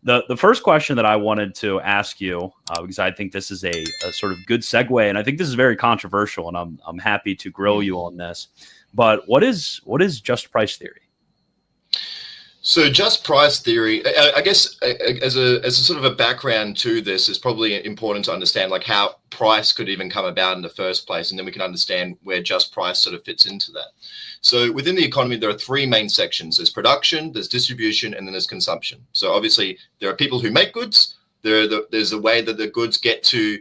The first question that I wanted to ask you, because I think this is a sort of good segue, and I think this is very controversial, and I'm happy to grill you on this. But what is just price theory? So just price theory, I guess, as a sort of a background to this, is probably important to understand like how price could even come about in the first place, and then we can understand where just price sort of fits into that. So within the economy, there are three main sections. There's production, there's distribution, and then there's consumption. So obviously, there are people who make goods. There's a way that the goods get to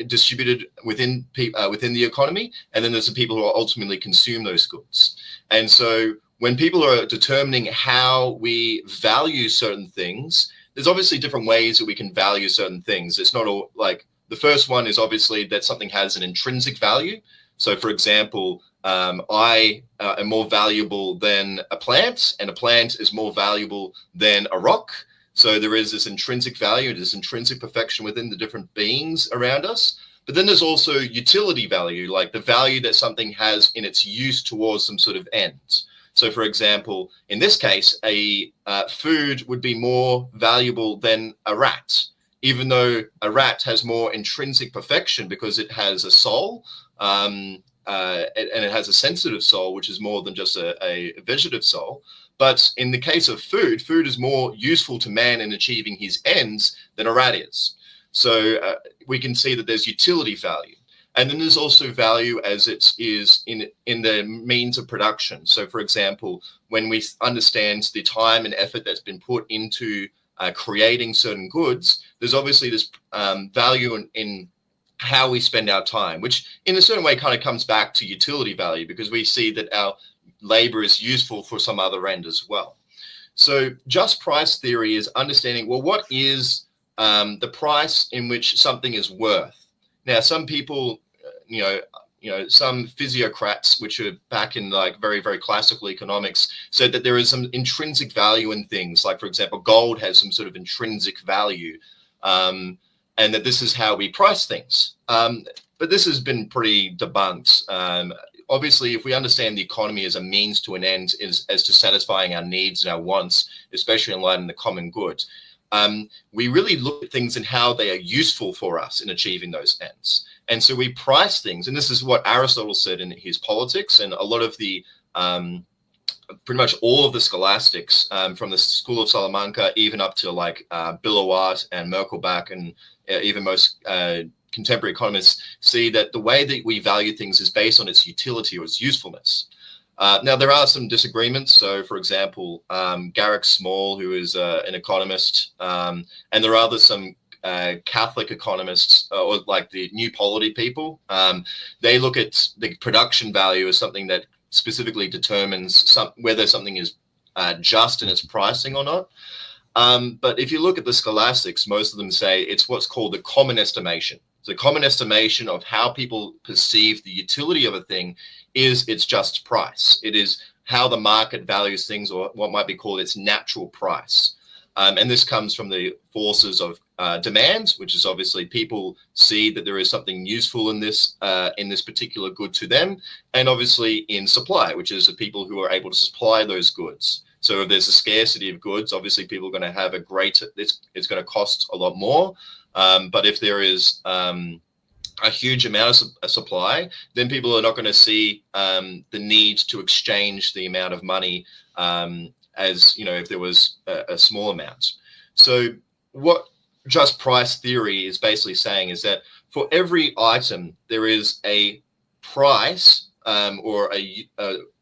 distributed within the economy, and then there's the people who ultimately consume those goods. And so when people are determining how we value certain things, there's obviously different ways that we can value certain things. It's not all like the first one is obviously that something has an intrinsic value. So for example, I am more valuable than a plant, and a plant is more valuable than a rock. So there is this intrinsic value, this intrinsic perfection within the different beings around us. But then there's also utility value, like the value that something has in its use towards some sort of end. So, for example, in this case, a food would be more valuable than a rat, even though a rat has more intrinsic perfection because it has a soul, and it has a sensitive soul, which is more than just a vegetative soul. But in the case of food, food is more useful to man in achieving his ends than a rat is. So we can see that there's utility value. And then there's also value as it is in the means of production. So, for example, when we understand the time and effort that's been put into creating certain goods, there's obviously this value in how we spend our time, which in a certain way kind of comes back to utility value, because we see that our labor is useful for some other end as well. So just price theory is understanding, well, what is the price in which something is worth? Now, some people, some physiocrats, which are back in like very, very classical economics, said that there is some intrinsic value in things. Like, for example, gold has some sort of intrinsic value, and that this is how we price things. But this has been pretty debunked. Obviously, if we understand the economy as a means to an end, as to satisfying our needs and our wants, especially in light of the common good, we really look at things and how they are useful for us in achieving those ends. And so we price things, and this is what Aristotle said in his Politics, and a lot of the, pretty much all of the scholastics from the School of Salamanca, even up to like Billowart and Merkelbach, and even most contemporary economists see that the way that we value things is based on its utility or its usefulness. Now, there are some disagreements. So, for example, Garrick Small, who is an economist, and there are some Catholic economists, or like the New Polity people, they look at the production value as something that specifically determines whether something is just in its pricing or not. But if you look at the scholastics, most of them say it's what's called the common estimation. So the common estimation of how people perceive the utility of a thing is its just price. It is how the market values things, or what might be called its natural price. And this comes from the forces of demand, which is obviously people see that there is something useful in this particular good to them, and obviously in supply, which is the people who are able to supply those goods. So if there's a scarcity of goods, obviously people are going to have it's going to cost a lot more. But if there is a huge amount of supply, then people are not going to see the need to exchange the amount of money as, if there was a small amount. So what just price theory is basically saying is that for every item, there is a price or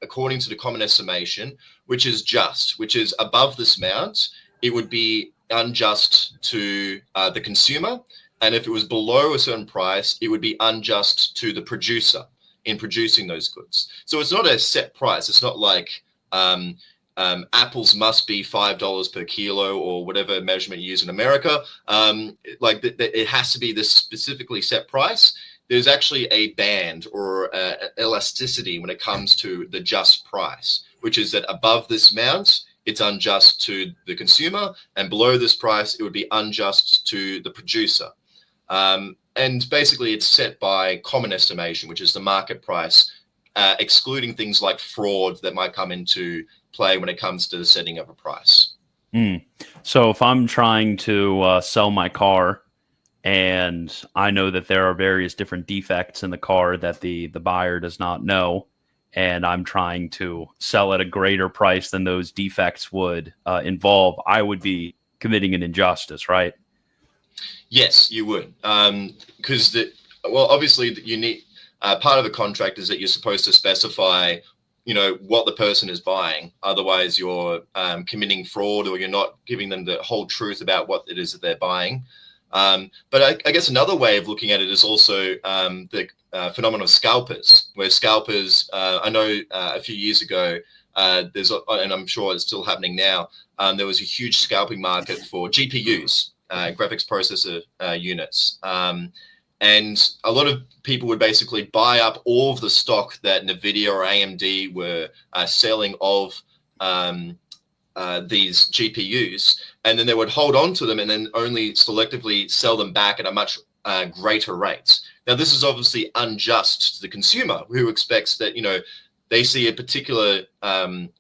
according to the common estimation, which is just, which is above this amount, it would be unjust to the consumer. And if it was below a certain price, it would be unjust to the producer in producing those goods. So it's not a set price. It's not like apples must be $5 per kilo or whatever measurement you use in America. It has to be this specifically set price. There's actually a band or elasticity when it comes to the just price, which is that above this amount, it's unjust to the consumer, and below this price, it would be unjust to the producer. And basically, it's set by common estimation, which is the market price, excluding things like fraud that might come into play when it comes to the setting of a price. Mm. So if I'm trying to sell my car and I know that there are various different defects in the car that the buyer does not know, and I'm trying to sell at a greater price than those defects would involve, I would be committing an injustice, right? Yes, you would, because well, obviously, you need part of the contract is that you're supposed to specify, what the person is buying. Otherwise, you're committing fraud, or you're not giving them the whole truth about what it is that they're buying. But I guess another way of looking at it is also the phenomenon of scalpers, where scalpers, I know a few years ago, and I'm sure it's still happening now, there was a huge scalping market for GPUs, graphics processor units. And a lot of people would basically buy up all of the stock that NVIDIA or AMD were selling of these GPUs, and then they would hold on to them and then only selectively sell them back at a much greater rate. Now, this is obviously unjust to the consumer, who expects that, they see a particular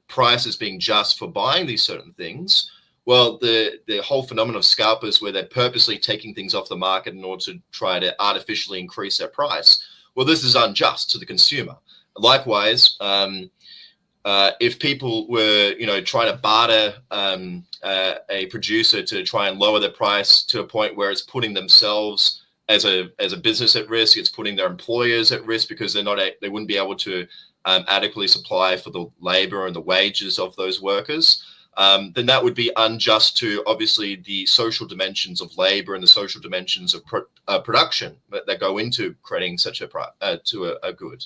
price as being just for buying these certain things. Well, the whole phenomenon of scalpers, where they're purposely taking things off the market in order to try to artificially increase their price, well, this is unjust to the consumer. Likewise, if people were, trying to barter a producer to try and lower the price to a point where it's putting themselves as a business at risk, it's putting their employers at risk, because they wouldn't be able to adequately supply for the labor and the wages of those workers, then that would be unjust to, obviously, the social dimensions of labor and the social dimensions of production that go into creating such a good.